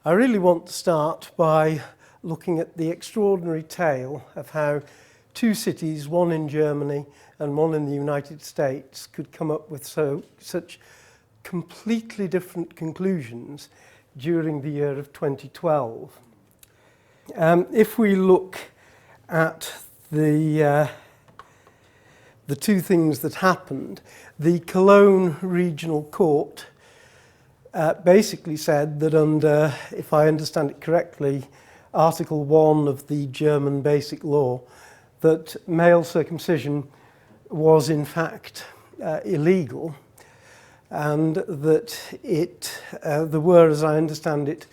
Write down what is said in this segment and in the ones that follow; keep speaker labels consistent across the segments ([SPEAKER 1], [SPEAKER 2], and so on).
[SPEAKER 1] I really want to start by looking at the extraordinary tale of how two cities, one in Germany and one in the United States, could come up with such completely different conclusions during the year of 2012. If we look at the two things that happened, the Cologne Regional Court basically said that under, if I understand it correctly, Article 1 of the German Basic Law, that male circumcision was in fact illegal, and that there were, as I understand it,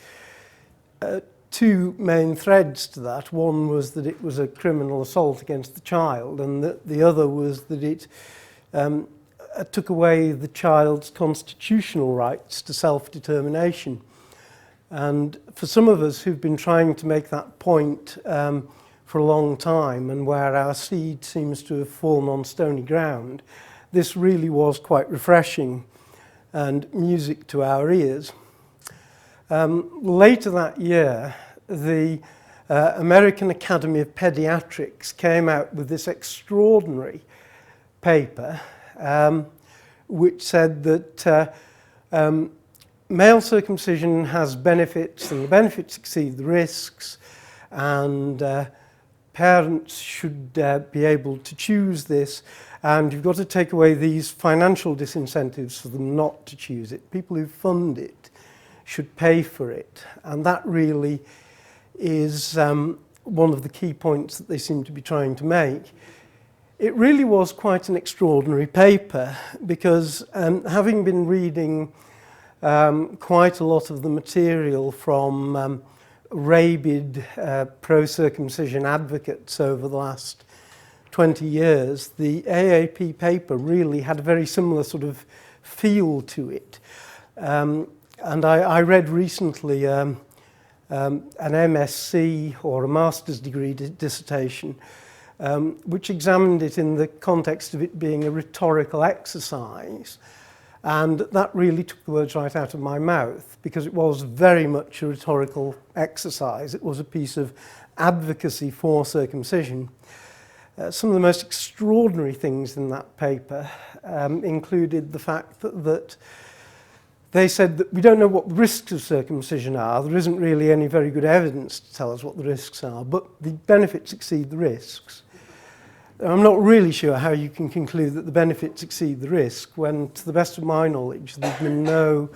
[SPEAKER 1] two main threads to that. One was that it was a criminal assault against the child, and the other was that it took away the child's constitutional rights to self-determination. And for some of us who've been trying to make that point for a long time, and where our seed seems to have fallen on stony ground, this really was quite refreshing and music to our ears. Later that year, the American Academy of Pediatrics came out with this extraordinary paper which said that male circumcision has benefits, and the benefits exceed the risks, and parents should be able to choose this, and you've got to take away these financial disincentives for them not to choose it. People who fund it should pay for it, and that really is one of the key points that they seem to be trying to make. It really was quite an extraordinary paper, because having been reading quite a lot of the material from rabid pro-circumcision advocates over the last 20 years, the AAP paper really had a very similar sort of feel to it. And I read recently an MSc or a master's degree dissertation which examined it in the context of it being a rhetorical exercise. And that really took the words right out of my mouth, because it was very much a rhetorical exercise. It was a piece of advocacy for circumcision. Some of the most extraordinary things in that paper included the fact that they said that we don't know what the risks of circumcision are. There isn't really any very good evidence to tell us what the risks are, but the benefits exceed the risks. I'm not really sure how you can conclude that the benefits exceed the risk when, to the best of my knowledge, there's been no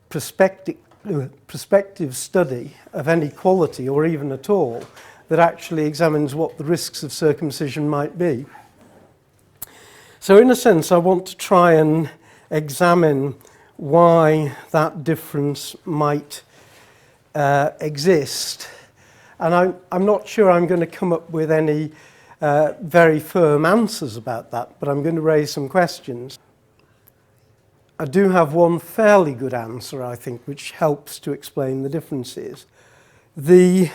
[SPEAKER 1] prospective study of any quality, or even at all, that actually examines what the risks of circumcision might be. So in a sense, I want to try and examine why that difference might exist. And I'm not sure I'm going to come up with any very firm answers about that, but I'm going to raise some questions. I do have one fairly good answer, I think, which helps to explain the differences. The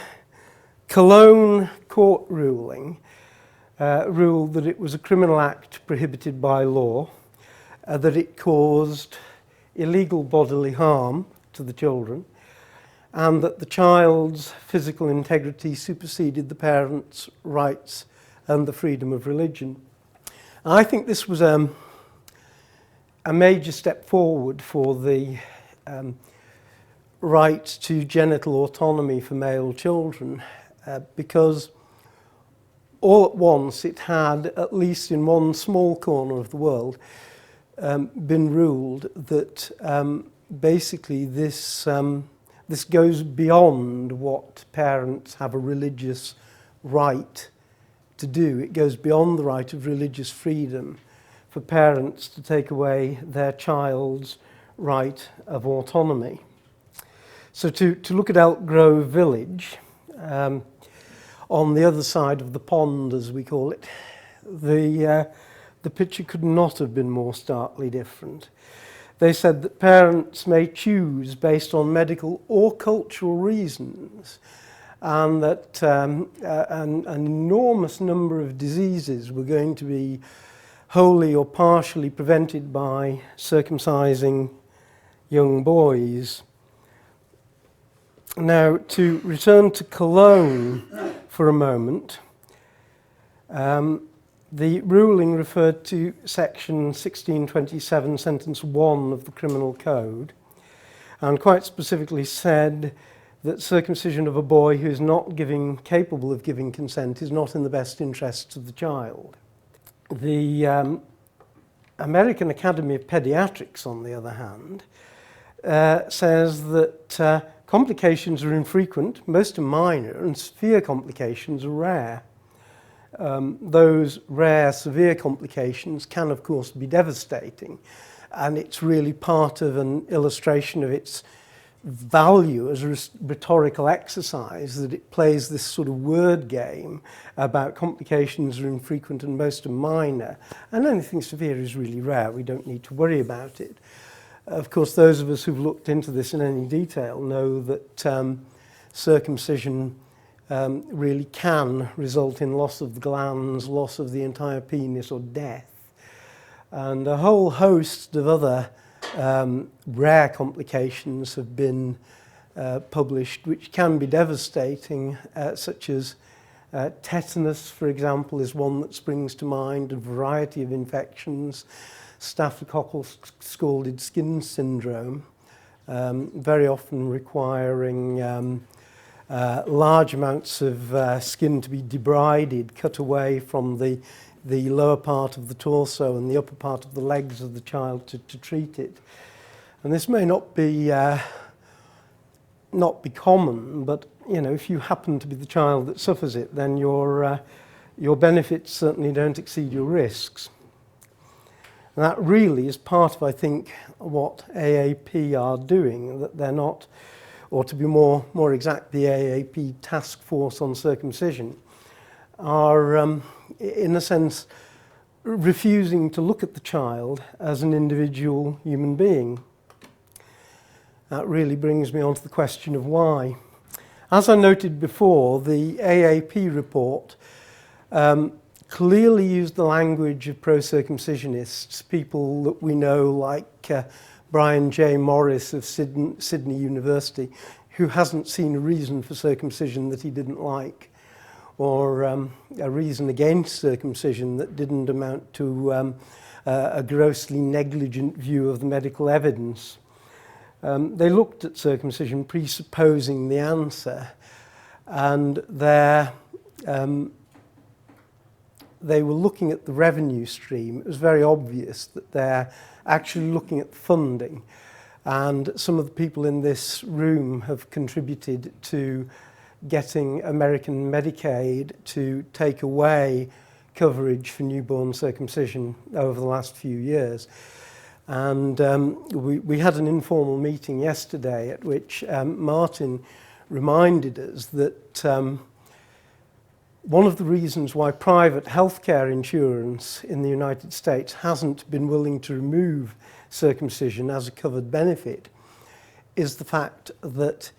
[SPEAKER 1] Cologne court ruling ruled that it was a criminal act prohibited by law, that it caused illegal bodily harm to the children, and that the child's physical integrity superseded the parents' rights and the freedom of religion. I think this was a major step forward for the right to genital autonomy for male children, because all at once it had, at least in one small corner of the world, been ruled that basically this goes beyond what parents have a religious right to do. It goes beyond the right of religious freedom for parents to take away their child's right of autonomy. So to look at Elk Grove Village, on the other side of the pond, as we call it, the picture could not have been more starkly different. They said that parents may choose based on medical or cultural reasons, and that an enormous number of diseases were going to be wholly or partially prevented by circumcising young boys. Now, to return to Cologne for a moment, the ruling referred to section 1627, sentence 1 of the Criminal Code, and quite specifically said that circumcision of a boy who is not capable of giving consent is not in the best interests of the child. The American Academy of Pediatrics, on the other hand, says that complications are infrequent, most are minor, and severe complications are rare. Those rare, severe complications can, of course, be devastating, and it's really part of an illustration of its value as a rhetorical exercise that it plays this sort of word game about complications are infrequent and most are minor, and anything severe is really rare. We don't need to worry about it. Of course, those of us who've looked into this in any detail know that circumcision really can result in loss of the glands, loss of the entire penis, or death. And a whole host of other rare complications have been published which can be devastating, such as tetanus, for example, is one that springs to mind, a variety of infections, staphylococcal scalded skin syndrome, very often requiring large amounts of skin to be debrided, cut away from the lower part of the torso and the upper part of the legs of the child to treat it. And this may not be common, but if you happen to be the child that suffers it, then your benefits certainly don't exceed your risks. And that really is part of, I think, what AAP are doing, that they're not, or to be more exact, the AAP Task Force on Circumcision are, in a sense, refusing to look at the child as an individual human being. That really brings me on to the question of why. As I noted before, the AAP report clearly used the language of pro-circumcisionists, people that we know like Brian J. Morris of Sydney University, who hasn't seen a reason for circumcision that he didn't like, or a reason against circumcision that didn't amount to a grossly negligent view of the medical evidence. They looked at circumcision presupposing the answer, and they were looking at the revenue stream. It was very obvious that they're actually looking at funding, and some of the people in this room have contributed to getting American Medicaid to take away coverage for newborn circumcision over the last few years. And we had an informal meeting yesterday at which Martin reminded us that one of the reasons why private healthcare insurance in the United States hasn't been willing to remove circumcision as a covered benefit is the fact that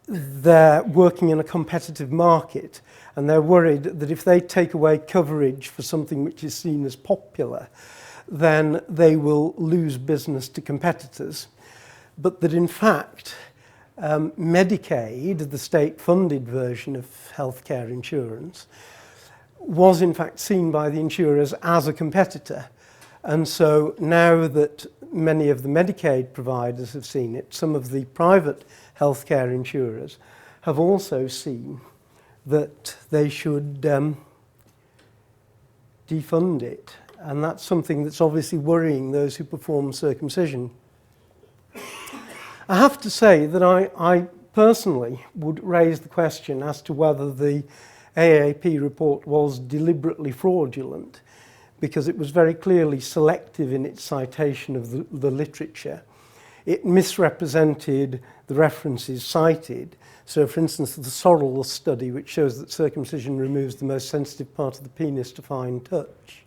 [SPEAKER 1] they're working in a competitive market, and they're worried that if they take away coverage for something which is seen as popular, then they will lose business to competitors. But that in fact, Medicaid, the state-funded version of healthcare insurance, was in fact seen by the insurers as a competitor. And so now that many of the Medicaid providers have seen it, some of the private healthcare insurers have also seen that they should defund it. And that's something that's obviously worrying those who perform circumcision. I have to say that I personally would raise the question as to whether the AAP report was deliberately fraudulent, because it was very clearly selective in its citation of the literature. It misrepresented the references cited. So, for instance, the Sorrell study, which shows that circumcision removes the most sensitive part of the penis to fine touch,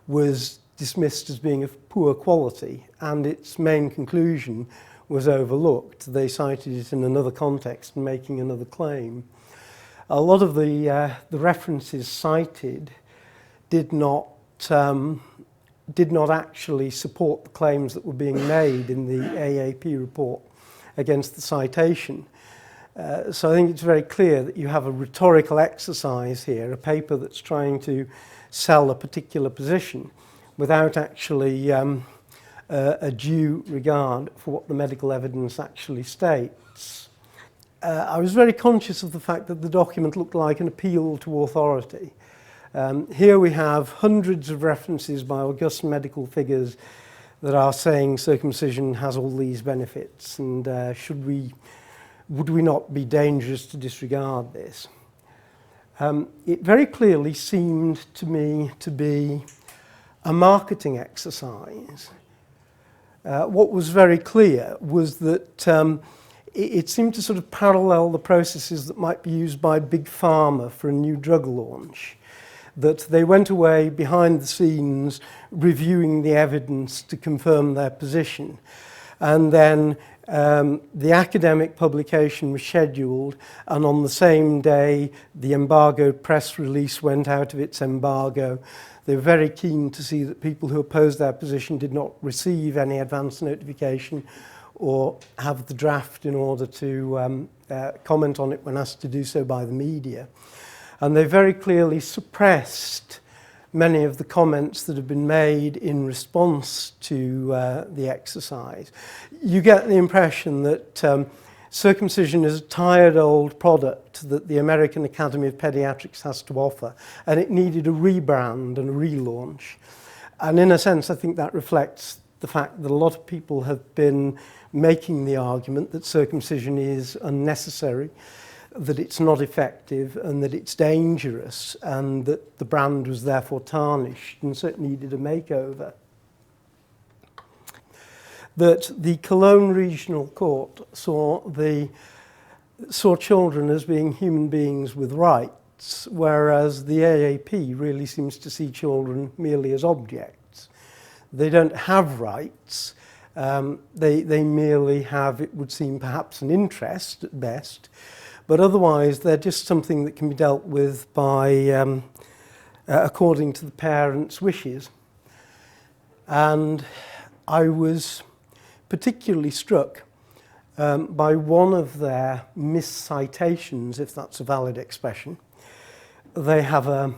[SPEAKER 1] was dismissed as being of poor quality, and its main conclusion was overlooked. They cited it in another context and making another claim. A lot of the references cited did not did not actually support the claims that were being made in the AAP report against the citation. So I think it's very clear that you have a rhetorical exercise here, a paper that's trying to sell a particular position without actually a due regard for what the medical evidence actually states. I was very conscious of the fact that the document looked like an appeal to authority. Here we have hundreds of references by august medical figures that are saying circumcision has all these benefits, and would we not be dangerous to disregard this? It very clearly seemed to me to be a marketing exercise. What was very clear was that it seemed to sort of parallel the processes that might be used by Big Pharma for a new drug launch, that they went away behind the scenes reviewing the evidence to confirm their position. And then the academic publication was scheduled, and on the same day the embargoed press release went out of its embargo. They were very keen to see that people who opposed their position did not receive any advance notification or have the draft in order to comment on it when asked to do so by the media. And they very clearly suppressed many of the comments that have been made in response to the exercise. You get the impression that circumcision is a tired old product that the American Academy of Pediatrics has to offer, and it needed a rebrand and a relaunch. And in a sense, I think that reflects the fact that a lot of people have been making the argument that circumcision is unnecessary, that it's not effective, and that it's dangerous, and that the brand was therefore tarnished and certainly needed a makeover. That the Cologne Regional Court saw children as being human beings with rights, whereas the AAP really seems to see children merely as objects. They don't have rights. They merely have, it would seem, perhaps an interest at best, but otherwise they're just something that can be dealt with by according to the parents' wishes. And I was particularly struck by one of their miscitations, if that's a valid expression. They have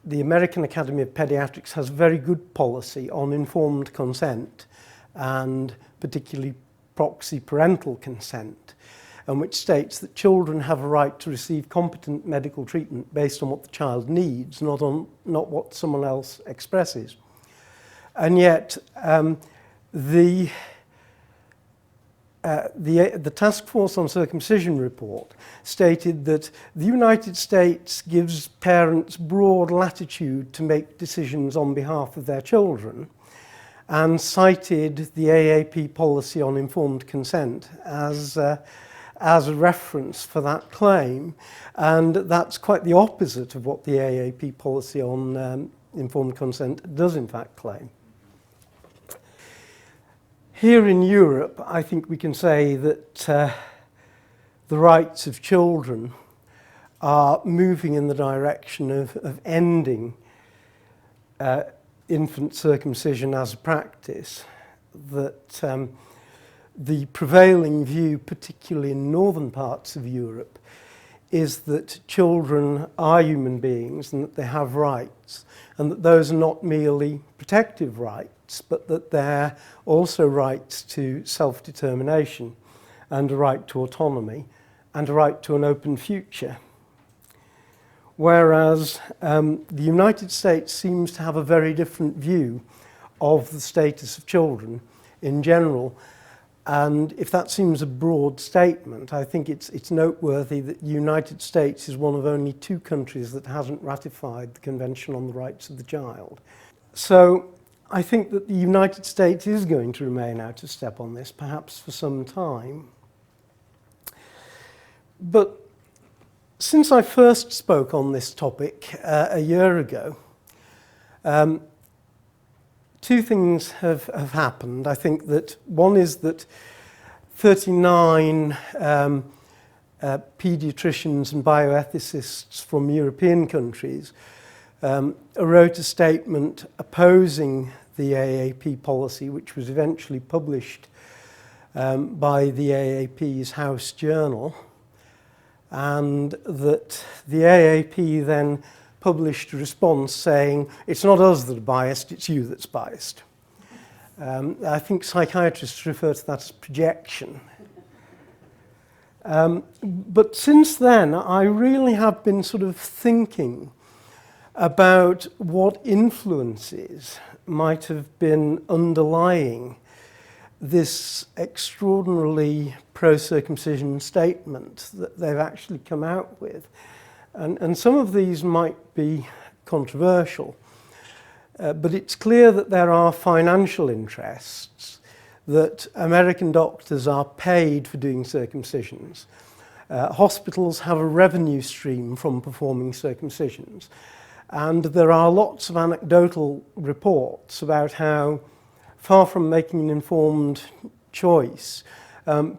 [SPEAKER 1] the American Academy of Pediatrics has very good policy on informed consent, and particularly proxy parental consent, and which states that children have a right to receive competent medical treatment based on what the child needs, not what someone else expresses. And yet the Task Force on Circumcision report stated that the United States gives parents broad latitude to make decisions on behalf of their children, and cited the AAP policy on informed consent as a reference for that claim. And that's quite the opposite of what the AAP policy on informed consent does in fact claim. Here in Europe, I think we can say that the rights of children are moving in the direction of ending infant circumcision as a practice. That the prevailing view, particularly in northern parts of Europe, is that children are human beings and that they have rights, and that those are not merely protective rights, but that they're also rights to self-determination and a right to autonomy and a right to an open future. Whereas the United States seems to have a very different view of the status of children in general. And if that seems a broad statement, I think it's noteworthy that the United States is one of only 2 countries that hasn't ratified the Convention on the Rights of the Child. So I think that the United States is going to remain out of step on this, perhaps for some time. But since I first spoke on this topic a year ago, 2 things have happened. I think that one is that 39 paediatricians and bioethicists from European countries wrote a statement opposing the AAP policy, which was eventually published by the AAP's House Journal, and that the AAP then published a response saying, it's not us that are biased, it's you that's biased. I think psychiatrists refer to that as projection. But since then, I really have been sort of thinking about what influences might have been underlying this extraordinarily pro-circumcision statement that they've actually come out with. And some of these might be controversial, but it's clear that there are financial interests, that American doctors are paid for doing circumcisions. Hospitals have a revenue stream from performing circumcisions. And there are lots of anecdotal reports about how, far from making an informed choice,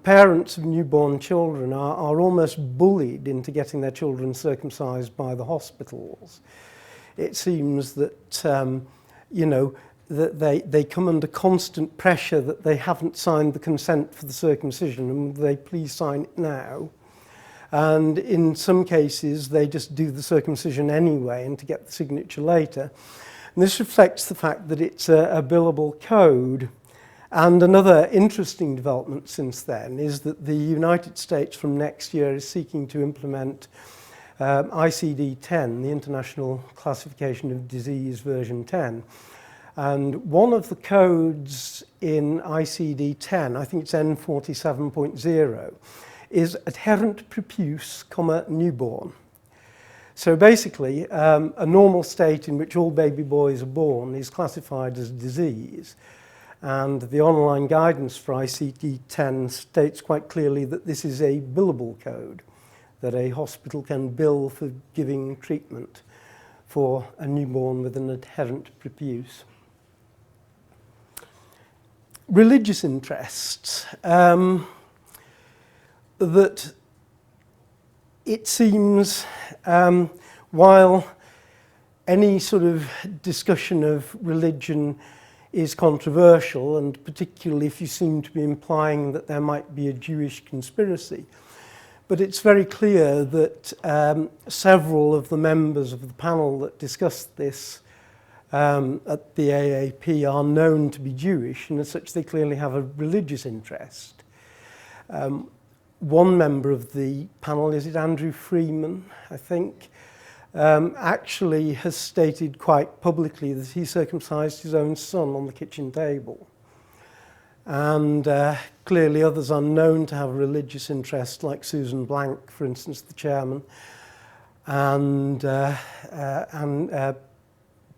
[SPEAKER 1] parents of newborn children are almost bullied into getting their children circumcised by the hospitals. It seems that, you know, that they come under constant pressure that they haven't signed the consent for the circumcision and they please sign it now. And in some cases, they just do the circumcision anyway and to get the signature later. And this reflects the fact that it's a billable code. And another interesting development since then is that the United States from next year is seeking to implement ICD-10, the International Classification of Disease version 10. And one of the codes in ICD-10, I think it's N47.0, is adherent prepuce, newborn. So basically, a normal state in which all baby boys are born is classified as disease. And the online guidance for ICD-10 states quite clearly that this is a billable code, that a hospital can bill for giving treatment for a newborn with an adherent prepuce. Religious interests. That it seems, while any sort of discussion of religion is controversial, and particularly if you seem to be implying that there might be a Jewish conspiracy, but it's very clear that several of the members of the panel that discussed this at the AAP are known to be Jewish, and as such they clearly have a religious interest. One member of the panel, is it Andrew Freeman, I think, actually has stated quite publicly that he circumcised his own son on the kitchen table. And clearly others are known to have a religious interest, like Susan Blank, for instance, the chairman, and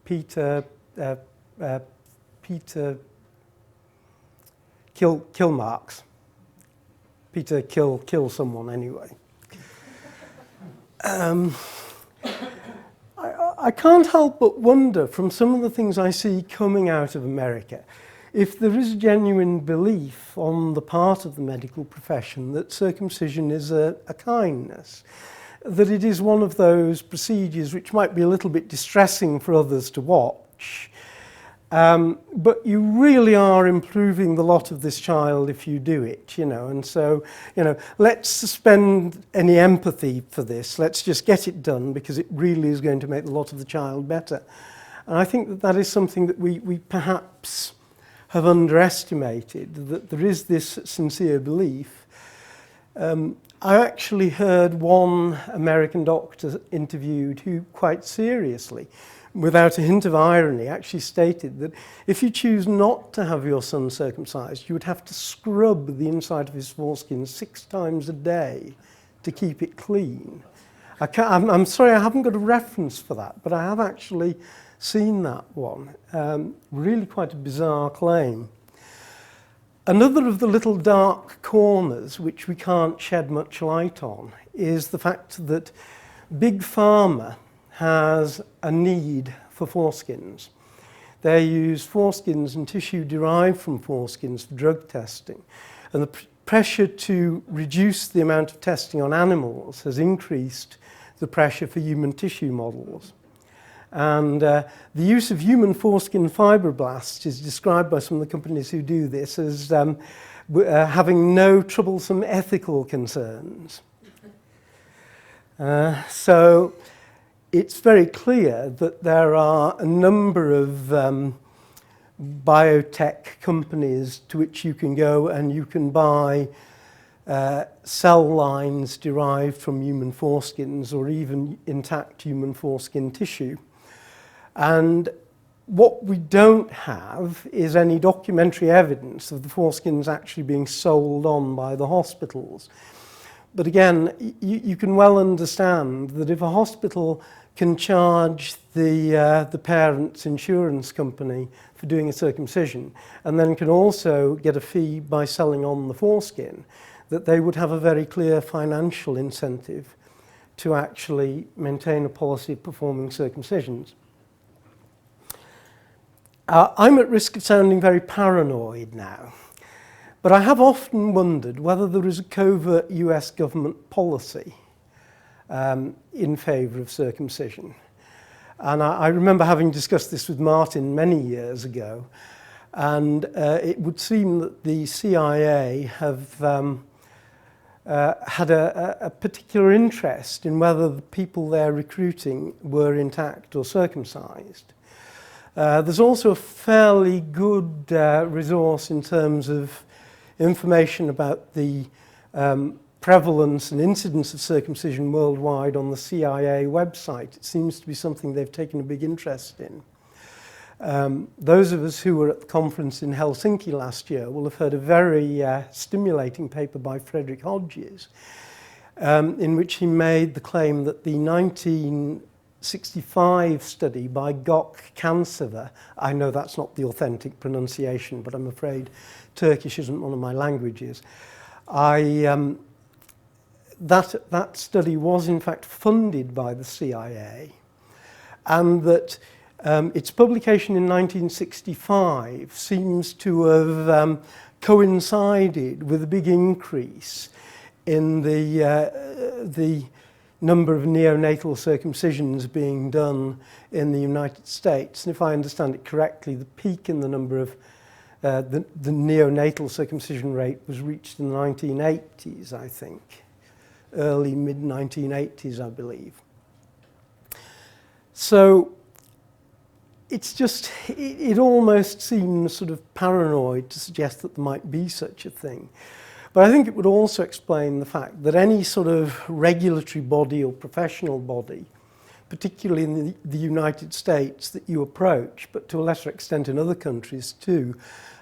[SPEAKER 1] Peter Kilmarks. Peter kill someone anyway. I can't help but wonder, from some of the things I see coming out of America, if there is genuine belief on the part of the medical profession that circumcision is a kindness, that it is one of those procedures which might be a little bit distressing for others to watch, but you really are improving the lot of this child if you do it, you know. And so, you know, let's suspend any empathy for this. Let's just get it done because it really is going to make the lot of the child better. And I think that that is something that we perhaps have underestimated, that there is this sincere belief. I actually heard one American doctor interviewed who quite seriously, without a hint of irony, actually stated that if you choose not to have your son circumcised, you would have to scrub the inside of his foreskin 6 times a day to keep it clean. I'm sorry, I haven't got a reference for that, but I have actually seen that one. Really quite a bizarre claim. Another of the little dark corners which we can't shed much light on is the fact that Big Pharma has a need for foreskins. They use foreskins and tissue derived from foreskins for drug testing. And the pressure to reduce the amount of testing on animals has increased the pressure for human tissue models. And the use of human foreskin fibroblasts is described by some of the companies who do this as having no troublesome ethical concerns. So it's very clear that there are a number of biotech companies to which you can go and you can buy cell lines derived from human foreskins or even intact human foreskin tissue. And what we don't have is any documentary evidence of the foreskins actually being sold on by the hospitals. But again, you can well understand that if a hospital can charge the parent's insurance company for doing a circumcision and then can also get a fee by selling on the foreskin, that they would have a very clear financial incentive to actually maintain a policy of performing circumcisions. I'm at risk of sounding very paranoid now, but I have often wondered whether there is a covert US government policy in favour of circumcision. And I remember having discussed this with Martin many years ago, and it would seem that the CIA have had a particular interest in whether the people they're recruiting were intact or circumcised. There's also a fairly good resource in terms of information about the prevalence and incidence of circumcision worldwide on the CIA website. It seems to be something they've taken a big interest in. Those of us who were at the conference in Helsinki last year will have heard a very stimulating paper by Frederick Hodges in which he made the claim that the 1965 study by Gök Kansever, I know that's not the authentic pronunciation, but I'm afraid Turkish isn't one of my languages. That study was in fact funded by the CIA, and that its publication in 1965 seems to have coincided with a big increase in the number of neonatal circumcisions being done in the United States. And if I understand it correctly, the peak in the number of the neonatal circumcision rate was reached in the 1980s, I think. Early, mid-1980s, I believe. So it's just, it almost seems sort of paranoid to suggest that there might be such a thing. But I think it would also explain the fact that any sort of regulatory body or professional body, particularly in the United States, that you approach, but to a lesser extent in other countries too.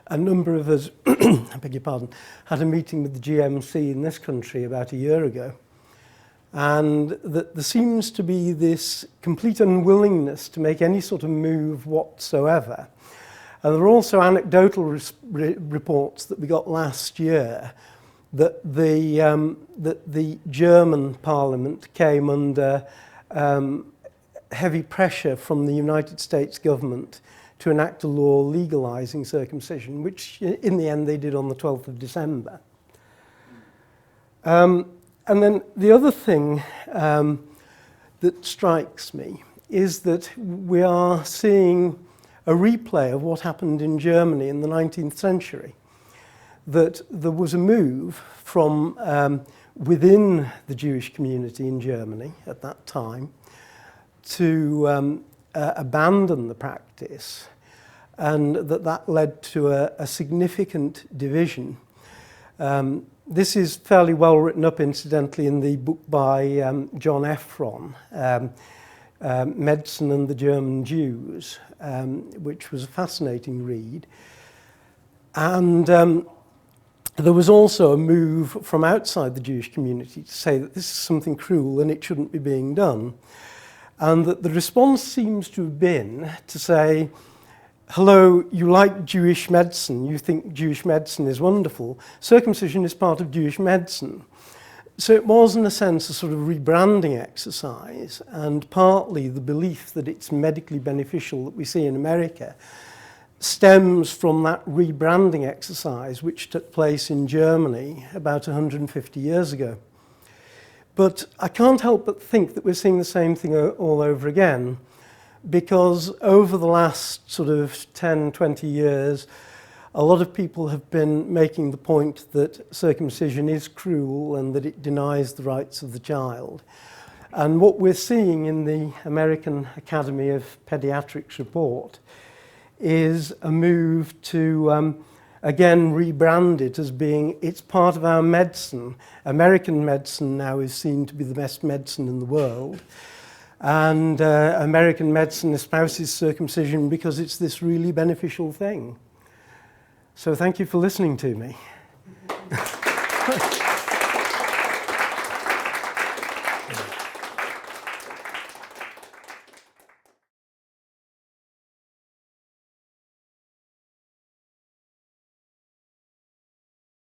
[SPEAKER 1] A number of us, I beg your pardon, had a meeting with the GMC in this country about a year ago. And that there seems to be this complete unwillingness to make any sort of move whatsoever. And there are also anecdotal reports that we got last year that the German parliament came under heavy pressure from the United States government to enact a law legalizing circumcision, which in the end they did on the 12th of December. And then the other thing that strikes me is that we are seeing a replay of what happened in Germany in the 19th century. That there was a move from within the Jewish community in Germany at that time to abandon the practice, and that led to a significant division. This is fairly well written up, incidentally, in the book by John Ephron, Medicine and the German Jews, which was a fascinating read. And there was also a move from outside the Jewish community to say that this is something cruel and it shouldn't be being done. And that the response seems to have been to say, hello, you like Jewish medicine, you think Jewish medicine is wonderful, circumcision is part of Jewish medicine. So it was, in a sense, a sort of rebranding exercise, and partly the belief that it's medically beneficial that we see in America stems from that rebranding exercise which took place in Germany about 150 years ago. But I can't help but think that we're seeing the same thing all over again, because over the last sort of 10, 20 years, a lot of people have been making the point that circumcision is cruel and that it denies the rights of the child. And what we're seeing in the American Academy of Pediatrics report is a move to, again, rebrand it as being, it's part of our medicine. American medicine now is seen to be the best medicine in the world. And American medicine espouses circumcision because it's this really beneficial thing. So thank you for listening to me.